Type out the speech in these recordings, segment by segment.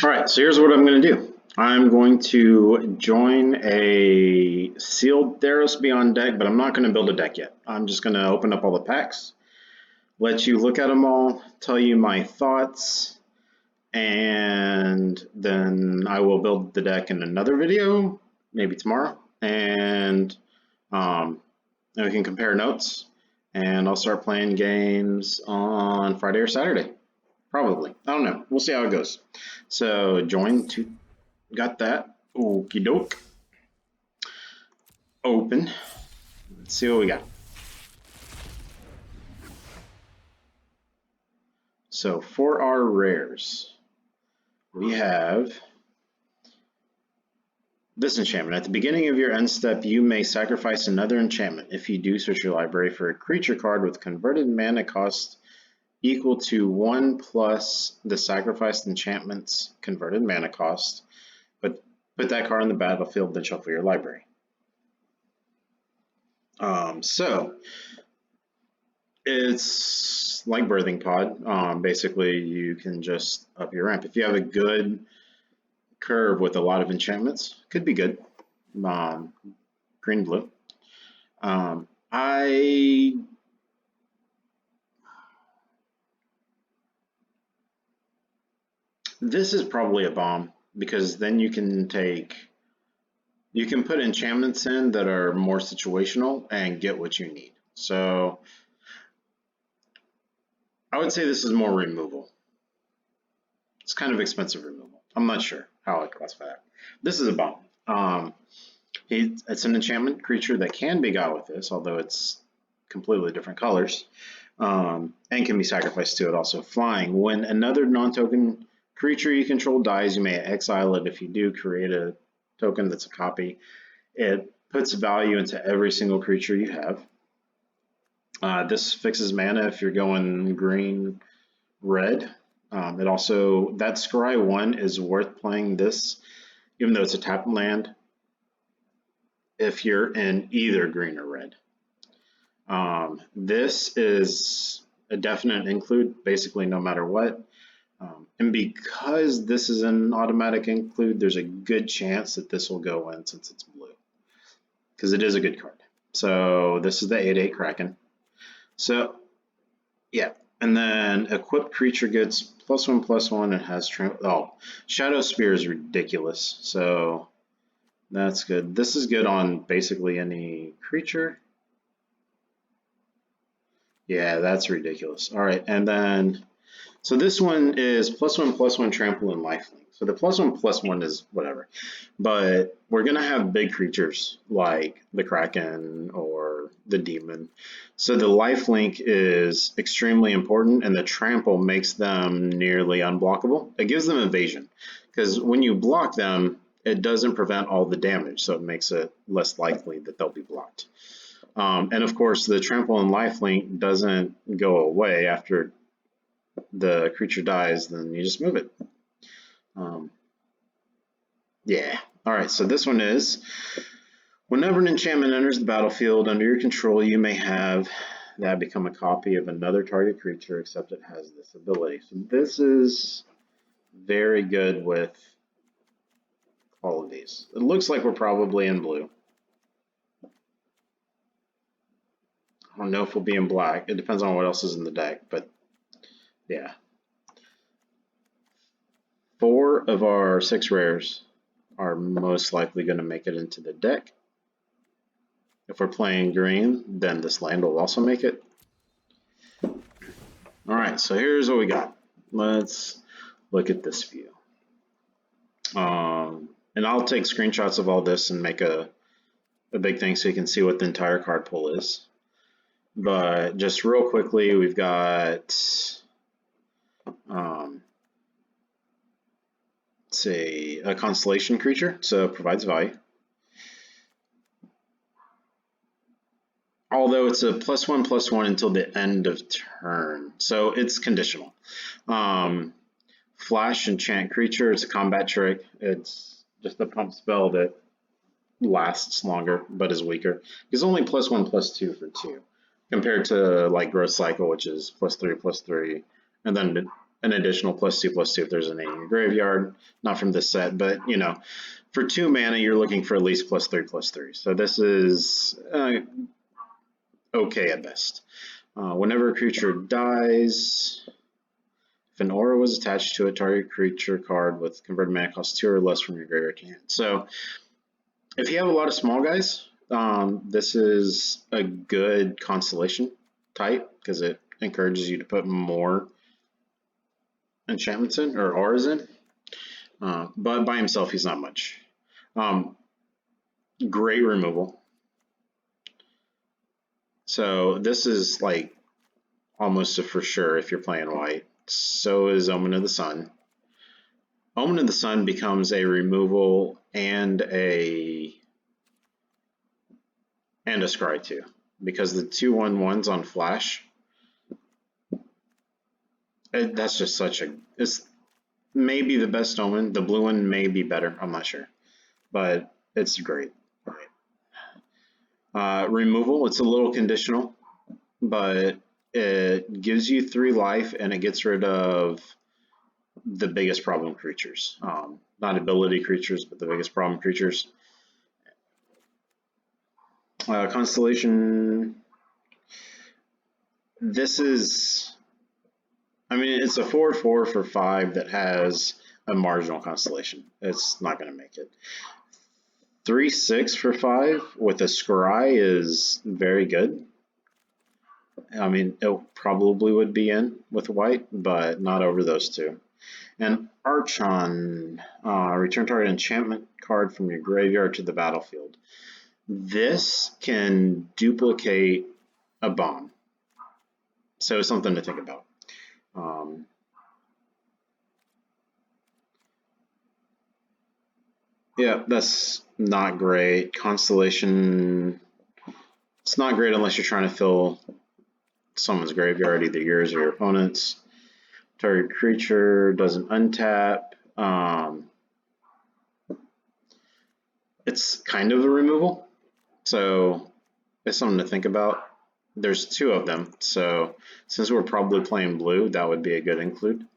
All right, so here's what I'm going to do. I'm going to join a sealed Theros Beyond deck, but I'm not going to build a deck yet. I'm just going to open up all the packs, let you look at them all, tell you my thoughts, and then I will build the deck in another video, maybe tomorrow, and then we can compare notes, and I'll start playing games on Friday or Saturday. Probably. I don't know. We'll see how it goes. So join to got that. Okie doke. Open. Let's see what we got. So for our rares, we have this enchantment. At the beginning of your end step, you may sacrifice another enchantment. If you do, search your library for a creature card with converted mana cost equal to 1 plus the sacrificed enchantment's converted mana cost, but put that card on the battlefield, then shuffle your library. So it's like Birthing Pod. Basically, you can just up your ramp. If you have a good curve with a lot of enchantments, could be good. Green, blue. This is probably a bomb, because then you can put enchantments in that are more situational and get what you need. So I would say this is more removal. It's kind of expensive removal. I'm not sure how I'd classify that. This is a bomb. It's an enchantment creature that can be got with this, although it's completely different colors, and can be sacrificed to it. Also flying. When another non-token creature you control dies, you may exile it. If you do, create a token that's a copy. It puts value into every single creature you have. This fixes mana if you're going green, red. It also, that Scry 1 is worth playing this, even though it's a tap land, if you're in either green or red. This is a definite include, basically no matter what. And because this is an automatic include, there's a good chance that this will go in since it's blue, because it is a good card. So this is the 8/8 Kraken. So yeah, and then equipped creature gets +1/+1. It has Shadow Spear is ridiculous, so that's good. This is good on basically any creature. Yeah, that's ridiculous. All right, and then so this one is +1/+1 trample and lifelink. So the +1/+1 is whatever, but we're gonna have big creatures like the Kraken or the Demon. So the lifelink is extremely important, and the trample makes them nearly unblockable. It gives them evasion, because when you block them, it doesn't prevent all the damage, so it makes it less likely that they'll be blocked. And of course, the trample and lifelink doesn't go away after the creature dies, then you just move it. Yeah. All right. So this one is, whenever an enchantment enters the battlefield under your control, you may have that become a copy of another target creature, except it has this ability. So this is very good with all of these. It looks like we're probably in blue. I don't know if we'll be in black. It depends on what else is in the deck, but yeah. 4 of our 6 rares are most likely going to make it into the deck. If we're playing green, then this land will also make it. All right, so here's what we got. Let's look at this view. And I'll take screenshots of all this and make a big thing so you can see what the entire card pool is. But just real quickly, we've got say a constellation creature, so it provides value. Although it's a +1/+1 until the end of turn, so it's conditional. Flash enchant creature, it's a combat trick. It's just a pump spell that lasts longer but is weaker. It's only +1/+2 for 2, compared to like Growth Cycle, which is +3/+3, and then an additional +2/+2 if there's an 8 in your graveyard. Not from this set, but you know, for 2 mana, you're looking for at least +3/+3. So this is okay at best. Whenever a creature dies, if an aura was attached to a target creature card with converted mana cost 2 or less from your graveyard to hand. So if you have a lot of small guys, this is a good constellation type because it encourages you to put more enchantments in or auras in. But by himself, he's not much. Great removal. So this is like almost a for sure if you're playing white. So is Omen of the Sun. Omen of the Sun becomes a removal and a scry too, because the 2/1/1s on flash. That's just such a. It's maybe the best Omen. The blue one may be better. I'm not sure, but it's great. Removal. It's a little conditional, but it gives you 3 life and it gets rid of the biggest problem creatures. Not ability creatures, but the biggest problem creatures. Constellation. This is, I mean, it's a 4/4 for 5 that has a marginal constellation. It's not going to make it. 3/6 for 5 with a scry is very good. I mean, it probably would be in with white, but not over those two. And Archon, return target enchantment card from your graveyard to the battlefield. This can duplicate a bomb, so something to think about. Yeah, that's not great. Constellation, it's not great unless you're trying to fill someone's graveyard, either yours or your opponent's. Target creature doesn't untap. It's kind of a removal, so it's something to think about. There's 2 of them, so since we're probably playing blue, that would be a good include.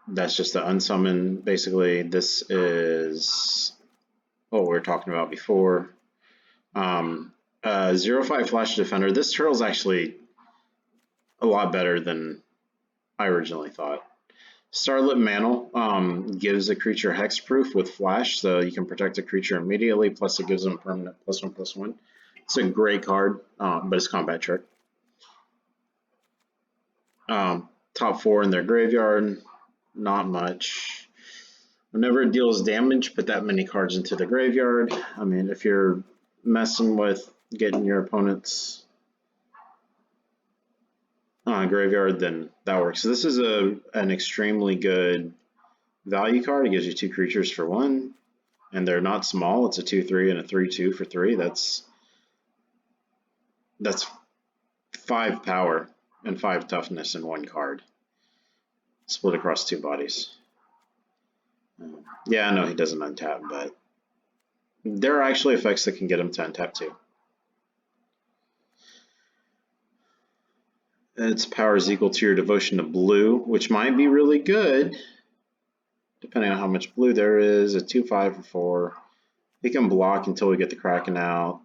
That's just the unsummon. Basically, this is what we were talking about before. 0/5 Flash Defender. This turtle is actually a lot better than I originally thought. Starlit Mantle gives a creature hexproof with flash, so you can protect a creature immediately, plus it gives them a permanent +1/+1. It's a great card, but it's combat trick. Top 4 in their graveyard, not much. Whenever it deals damage, put that many cards into the graveyard. I mean, if you're messing with getting your opponent's graveyard, then that works. So this is an extremely good value card. It gives you 2 creatures for 1, and they're not small. It's a 2/3 and a 3/2 for 3. That's 5 power and 5 toughness in 1 card, split across 2 bodies. Yeah, I know he doesn't untap, but there are actually effects that can get him to untap too. Its power is equal to your devotion to blue, which might be really good, depending on how much blue there is. A 2/5 for 4. He can block until we get the Kraken out.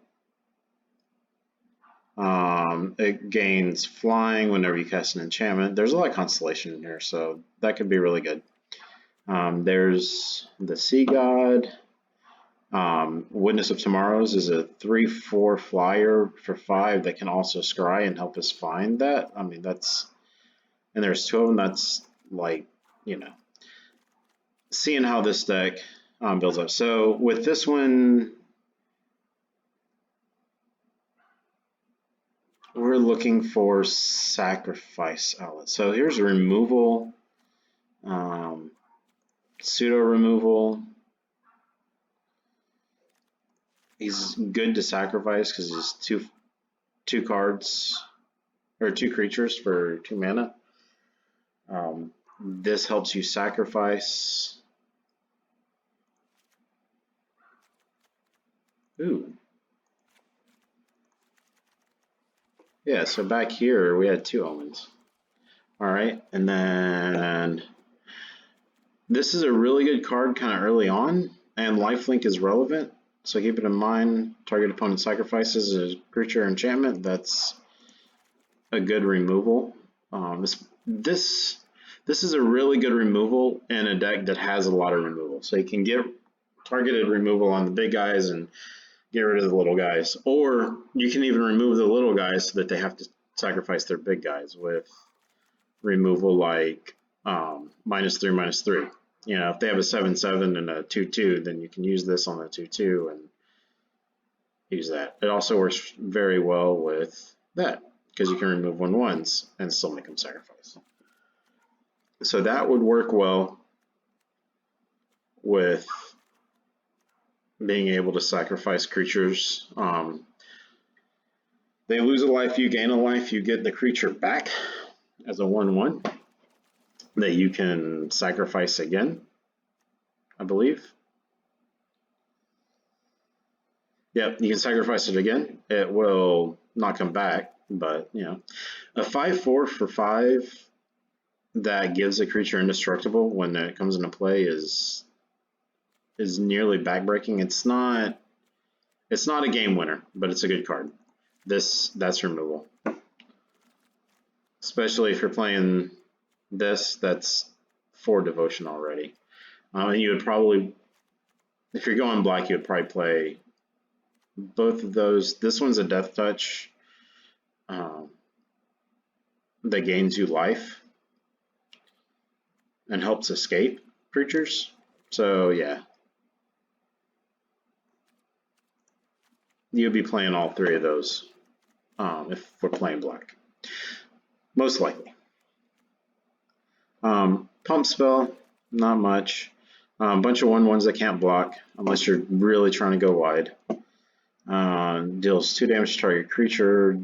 It gains flying whenever you cast an enchantment. There's a lot of constellation in here, so that could be really good. There's the Sea God. Witness of Tomorrows is a 3/4 flyer for 5 that can also scry and help us find that. I mean, that's, and there's 2 of them. That's like, you know, seeing how this deck builds up. So with this one, we're looking for sacrifice outlet. So here's removal, pseudo removal. He's good to sacrifice because he's two cards or 2 creatures for 2 mana. This helps you sacrifice. Ooh. Yeah, so back here we had 2 omens. All right, and then this is a really good card kind of early on, and lifelink is relevant. So keep it in mind. Target opponent sacrifices a creature or enchantment. That's a good removal. This is a really good removal in a deck that has a lot of removal. So you can get targeted removal on the big guys and get rid of the little guys, or you can even remove the little guys so that they have to sacrifice their big guys with removal like -3/-3. You know, if they have a 7/7 and a 2/2, then you can use this on the 2/2 and use that. It also works very well with that because you can remove 1/1s and still make them sacrifice. So that would work well with being able to sacrifice creatures. They lose a life, you gain a life, you get the creature back as a 1/1 that you can sacrifice again, I believe. Yep, you can sacrifice it again. It will not come back, but you know, a 5/4 for 5 that gives a creature indestructible when it comes into play is nearly backbreaking. It's not a game winner, but it's a good card. That's removal. Especially if you're playing this, that's 4 devotion already. You would probably, if you're going black, you would probably play both of those. This one's a death touch that gains you life and helps escape creatures. So yeah, you'd be playing all 3 of those if we're playing black, most likely. Pump spell, not much. Bunch of 1/1s that can't block unless you're really trying to go wide. Deals 2 damage to target creature.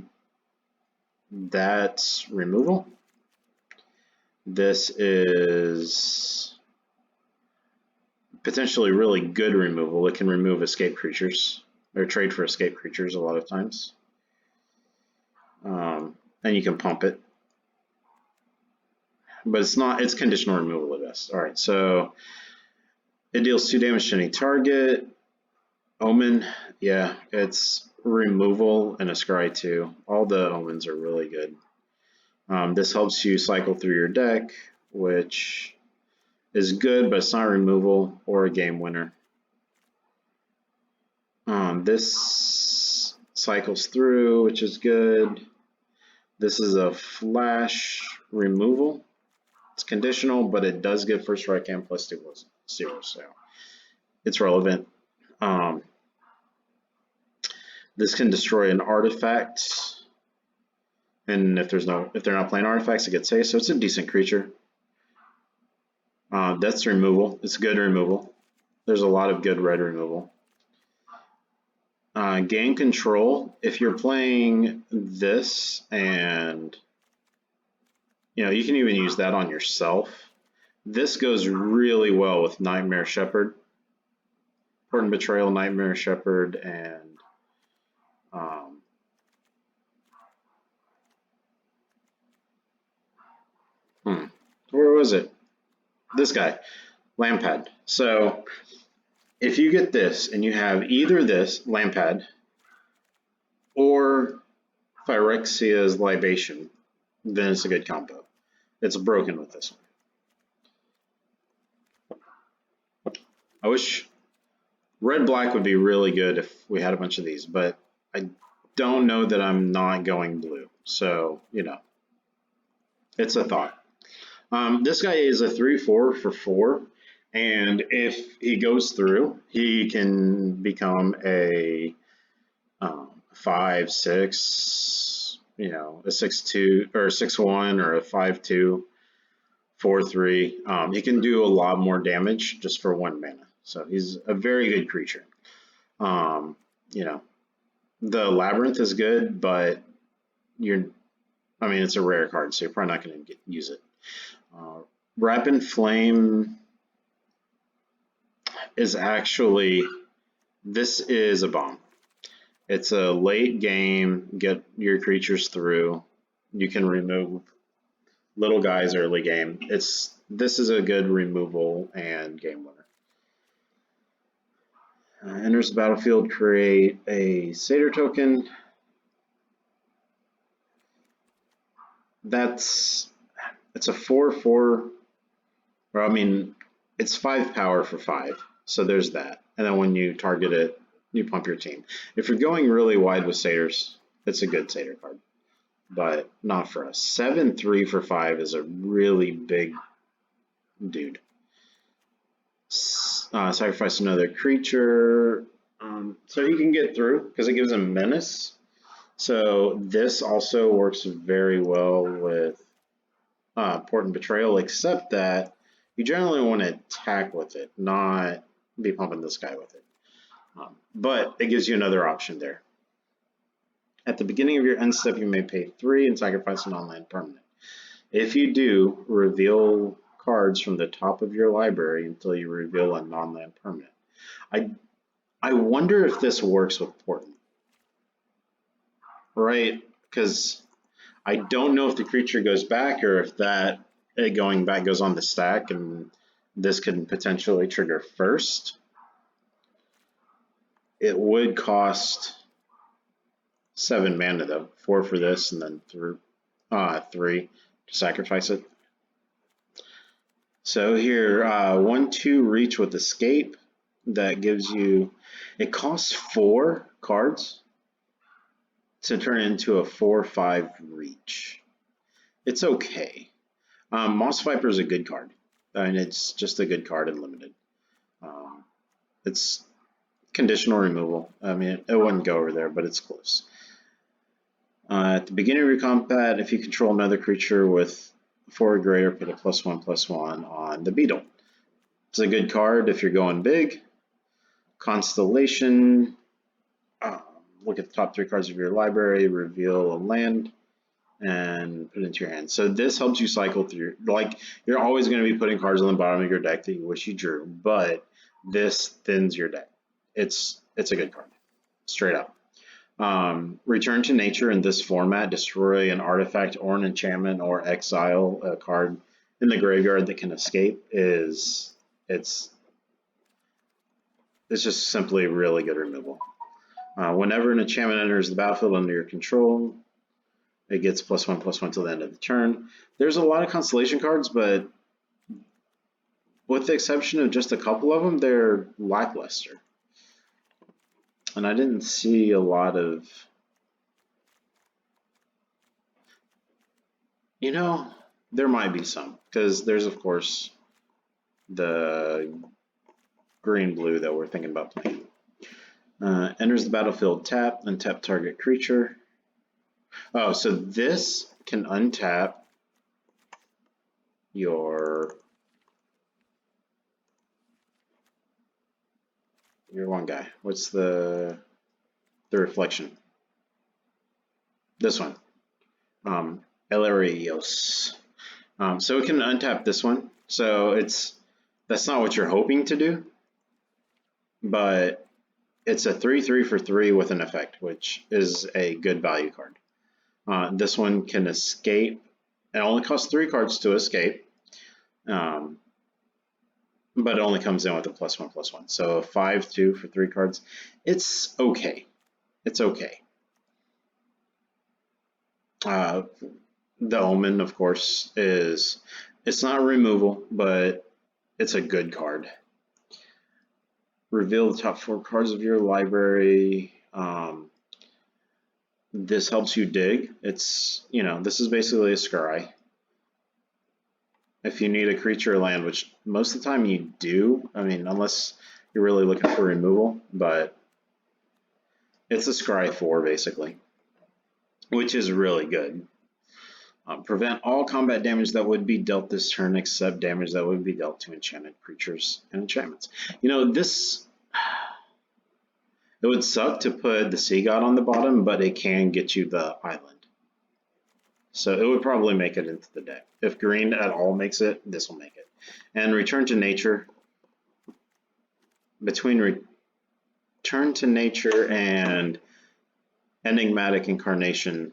That's removal. This is potentially really good removal. It can remove escape creatures or trade for escape creatures a lot of times. And you can pump it. But it's conditional removal at best. All right, so it deals 2 damage to any target. Omen, yeah, it's removal and a scry too. All the omens are really good. This helps you cycle through your deck, which is good, but it's not removal or a game winner. This cycles through, which is good. This is a flash removal. It's conditional, but it does give first strike and +2/+0, so it's relevant. This can destroy an artifact, and if they're not playing artifacts, it gets haste, so it's a decent creature. That's removal. It's good removal. There's a lot of good red removal. Gain control. If you're playing this, and you know, you can even use that on yourself. This goes really well with Nightmare Shepherd, Important Betrayal, Nightmare Shepherd, and where was it? This guy, Lampad. So if you get this and you have either this, Lampad, or Phyrexia's Libation, then it's a good combo. It's broken with this one. I wish red-black would be really good if we had a bunch of these, but I don't know that I'm not going blue. So, you know, it's a thought. This guy is a 3/4 for 4, and if he goes through, he can become a 5/6, you know, a 6/2 or a 6/1 or a 5/2, 4/3. He can do a lot more damage just for 1 mana. So he's a very good creature. You know, the Labyrinth is good, but it's a rare card, so you're probably not going to use it. Rapid Flame is actually, this is a bomb. It's a late game, get your creatures through. You can remove little guys early game. This is a good removal and game winner. Enters the battlefield, create a Satyr token. It's a 4/4. Or I mean, it's 5 power for 5. So there's that. And then when you target it, you pump your team. If you're going really wide with Satyrs, it's a good Satyr card. But not for us. 7/3 for 5 is a really big dude. Sacrifice another creature. So he can get through because it gives him menace. So this also works very well with Port and Betrayal, except that you generally want to attack with it, not be pumping this guy with it. But it gives you another option there. At the beginning of your end step, you may pay 3 and sacrifice an on-land permanent. If you do, reveal cards from the top of your library until you reveal a non-land permanent. I wonder if this works with Portent. Right? Because I don't know if the creature goes back or if that going back goes on the stack, and this could potentially trigger first. It would cost 7 mana though, 4 for this, and then 3 to sacrifice it. So here, 1/2 reach with escape. That gives you. It costs 4 cards to turn into a 4/5 reach. It's okay. Moss Viper is a good card. I mean, it's just a good card in limited. It's conditional removal. I mean, it wouldn't go over there, but it's close. At the beginning of your combat, if you control another creature with 4 or greater, put a +1/+1 on the beetle. It's a good card if you're going big. Constellation. Look at the top 3 cards of your library, reveal a land, and put it into your hand. So this helps you cycle through. Like, you're always going to be putting cards on the bottom of your deck that you wish you drew, but this thins your deck. It's a good card, straight up. Return to nature in this format. Destroy an artifact or an enchantment or exile a card in the graveyard that can escape. It's just simply really good removal. Whenever an enchantment enters the battlefield under your control, it gets +1/+1 till the end of the turn. There's a lot of constellation cards, but with the exception of just a couple of them, they're lackluster. And I didn't see a lot of, there might be some, because there's of course the green-blue that we're thinking about playing. Enters the battlefield, tap, untap target creature. Oh, so this can untap your one guy. What's the reflection? This one. Elarios. So it can untap this one. So that's not what you're hoping to do, but it's a 3/3 for 3 with an effect, which is a good value card. This one can escape. It only costs 3 cards to escape, but it only comes in with a +1/+1. So 5/2 for 3 cards. It's okay. It's okay. The Omen, of course, it's not removal, but it's a good card. Reveal the top 4 cards of your library. This helps you dig. This is basically a scry. If you need a creature or land, which most of the time you do, I mean, unless you're really looking for removal, but it's a scry 4 basically, which is really good. Prevent all combat damage that would be dealt this turn except damage that would be dealt to enchanted creatures and enchantments. It would suck to put the Sea God on the bottom, but it can get you the island. So it would probably make it into the deck. If green at all makes it, this will make it. And return to nature. Between return to nature and Enigmatic Incarnation,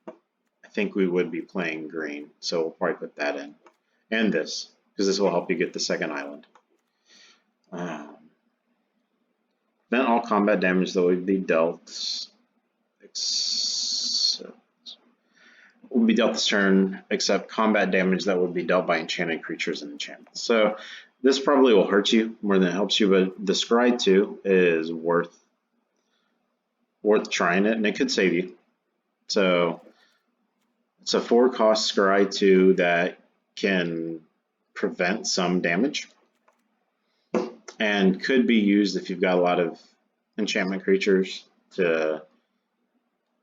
I think we would be playing green, so we'll probably put that in. And this, because this will help you get the second island. Then all combat damage that would be dealt will be dealt this turn, except combat damage that would be dealt by enchanted creatures and enchantments. So this probably will hurt you more than it helps you, but the Scry 2 is worth trying it, and it could save you. So it's a 4-cost Scry 2 that can prevent some damage and could be used if you've got a lot of enchantment creatures to,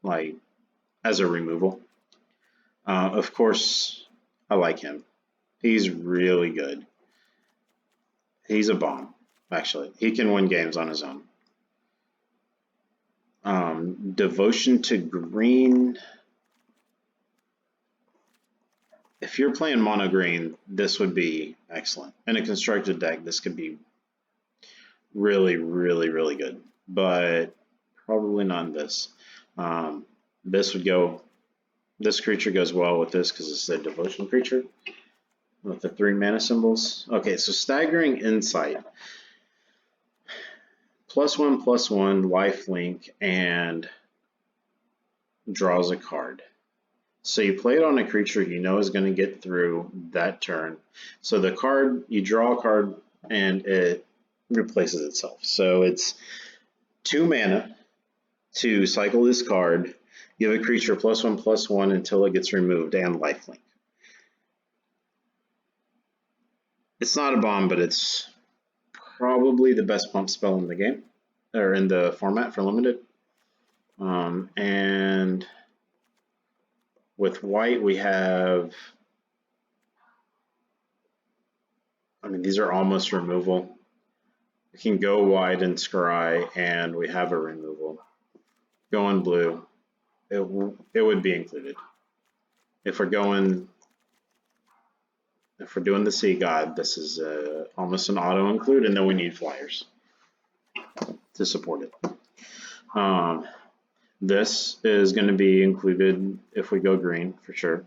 like, as a removal. Of course, I like him. He's really good. He's a bomb, actually. He can win games on his own. Devotion to green. If you're playing mono green, this would be excellent. In a constructed deck, this could be really, really, really good, but probably not in this. This would go, this creature goes well with this because it's a devotion creature with the 3 mana symbols. Okay, so Staggering Insight. +1/+1, lifelink, and draws a card. So you play it on a creature you know is going to get through that turn. So the card, you draw a card and it replaces itself. So it's 2 mana to cycle this card, give a creature +1/+1 until it gets removed, and lifelink. It's not a bomb, but it's probably the best pump spell in the game, or in the format for limited. And with white, we have, I mean, these are almost removal. We can go wide and scry, and we have a removal. Going blue, it would be included. If we're doing the Sea God, this is almost an auto include, and then we need flyers to support it. This is going to be included if we go green, for sure.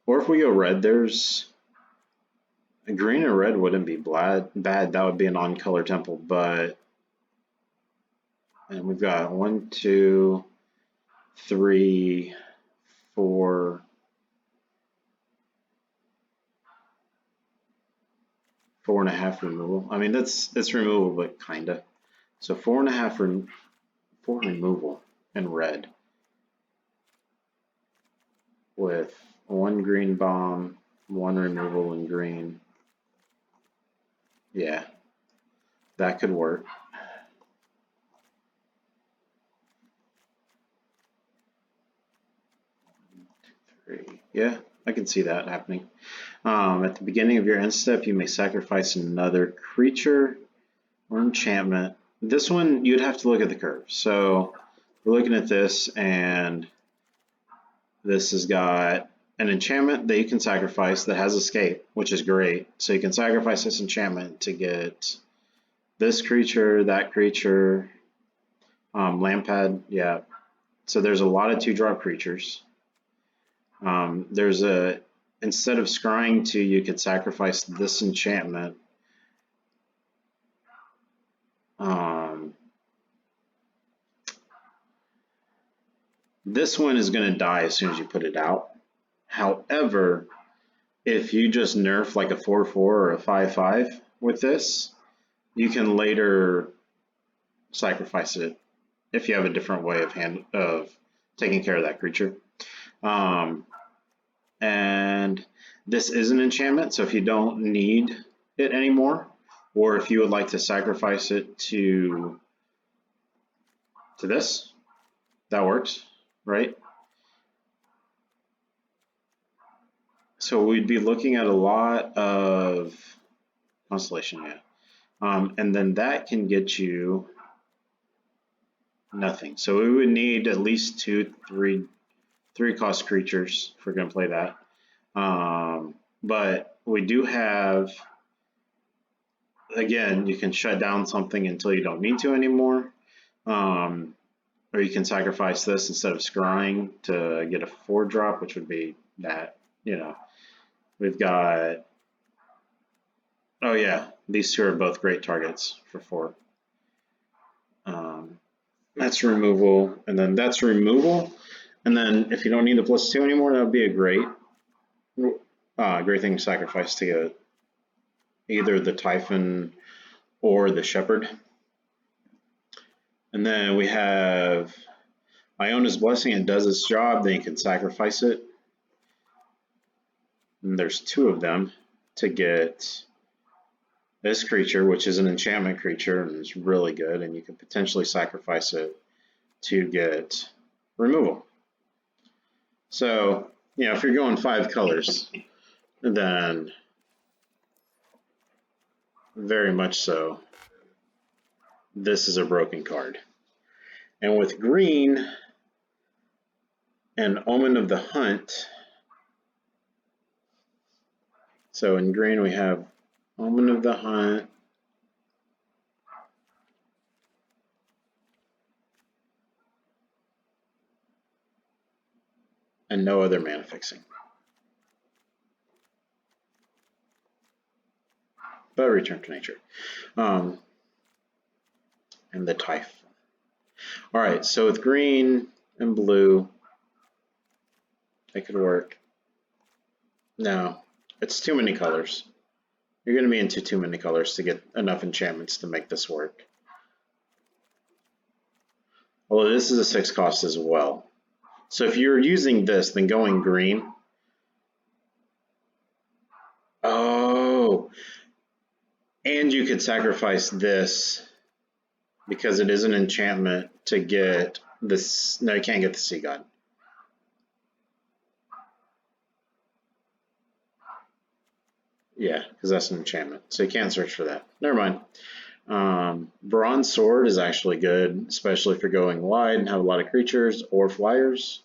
Or if we go red, there's green and red wouldn't be bad. That would be an on-color temple, but and we've got 1, 2, 3, 4, 4.5 removal. I mean, it's removal, but kinda. So 4.5 4 removal in red with 1 green bomb, 1 removal in green. Yeah, that could work. Yeah, I can see that happening. At the beginning of your end step, you may sacrifice another creature or enchantment. This one, you'd have to look at the curve. So we're looking at this, and this has got an enchantment that you can sacrifice that has escape, which is great. So you can sacrifice this enchantment to get this creature, that creature, Lampad, yeah. So there's a lot of 2-drop creatures. There's a, instead of scrying 2, you could sacrifice this enchantment. This one is going to die as soon as you put it out. However, if you just nerf like a 4/4 or a 5/5 with this, you can later sacrifice it if you have a different way of taking care of that creature. And this is an enchantment, so if you don't need it anymore, or if you would like to sacrifice it to this, that works, right? So we'd be looking at a lot of Constellation, yeah. And then that can get you nothing. So we would need at least 2, 3 cost creatures if we're going to play that. But we do have, again, you can shut down something until you don't need to anymore. Or you can sacrifice this instead of scrying to get a 4-drop, which would be that, you know. We've got, oh yeah, these two are both great targets for 4. That's removal, and then that's removal. And then if you don't need the +2 anymore, that would be a great thing to sacrifice to get either the Typhon or the Shepherd. And then we have Iona's Blessing. It does its job, then you can sacrifice it. And there's 2 of them to get this creature, which is an enchantment creature and is really good, and you can potentially sacrifice it to get removal. So, you know, if you're going 5 colors, then very much so, this is a broken card. And with green and Omen of the Hunt, so in green we have Omen of the Hunt, and no other mana fixing. But return to nature. And the Typhon. Alright, so with green and blue, it could work. No, it's too many colors. You're going to be into too many colors to get enough enchantments to make this work. Although this is a 6 cost as well. So if you're using this, then going green. Oh, and you could sacrifice this because it is an enchantment to get this. No, you can't get the Sea God. Yeah, because that's an enchantment. So you can't search for that. Never mind. Bronze Sword is actually good, especially if you're going wide and have a lot of creatures or flyers.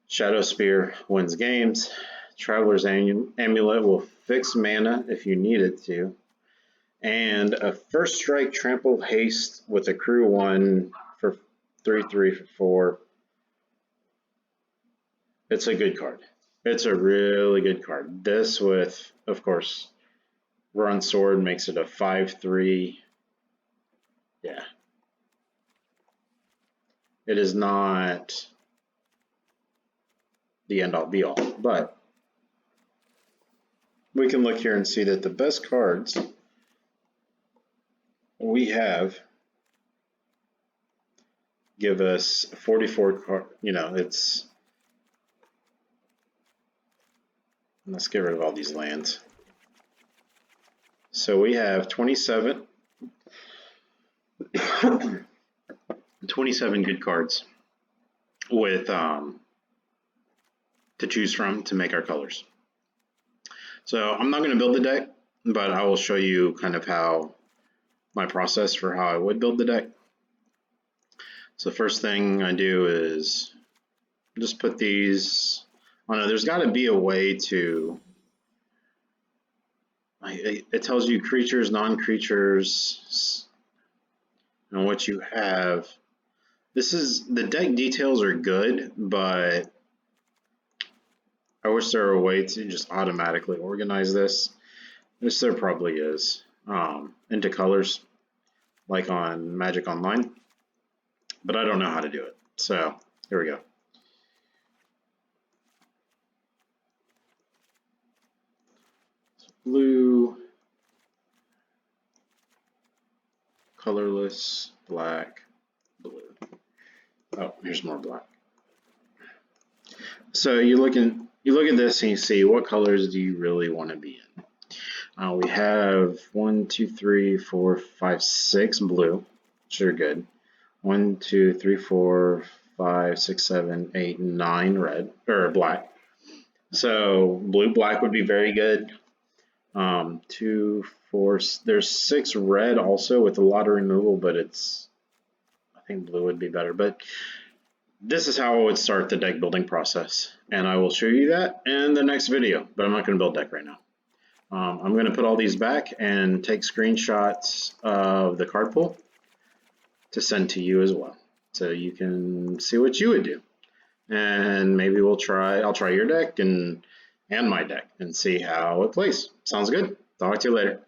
Shadow Spear wins games. Traveler's Amulet will fix mana if you need it to. And a First Strike Trample Haste with a crew 1 for 3/3 for 4. It's a good card. It's a really good card. This with, of course, Bronze Sword makes it a 5/3. Yeah. It is not the end all be all, but we can look here and see that the best cards we have give us 44 cards. You know, it's, let's get rid of all these lands. So we have 27 good cards with to choose from to make our colors. So I'm not going to build the deck, but I will show you kind of how my process for how I would build the deck. So the first thing I do is just put these. Oh no, there's got to be a way to. It tells you creatures, non-creatures, and what you have. This is, the deck details are good, but I wish there were a way to just automatically organize this. This there probably is, into colors, like on Magic Online, but I don't know how to do it. So here we go. Blue, colorless, black, blue. Oh, here's more black. So you look at this and you see what colors do you really want to be in. We have 1, 2, 3, 4, 5, 6 blue, which are good. 1, 2, 3, 4, 5, 6, 7, 8, 9 red or black. So blue, black would be very good. 2, 4. There's 6 red also with a lot of removal, but it's, I think blue would be better. But this is how I would start the deck building process, and I will show you that in the next video. But I'm not going to build deck right now. I'm going to put all these back and take screenshots of the card pool to send to you as well, so you can see what you would do. And maybe I'll try your deck and my deck and see how it plays. Sounds good. Talk to you later.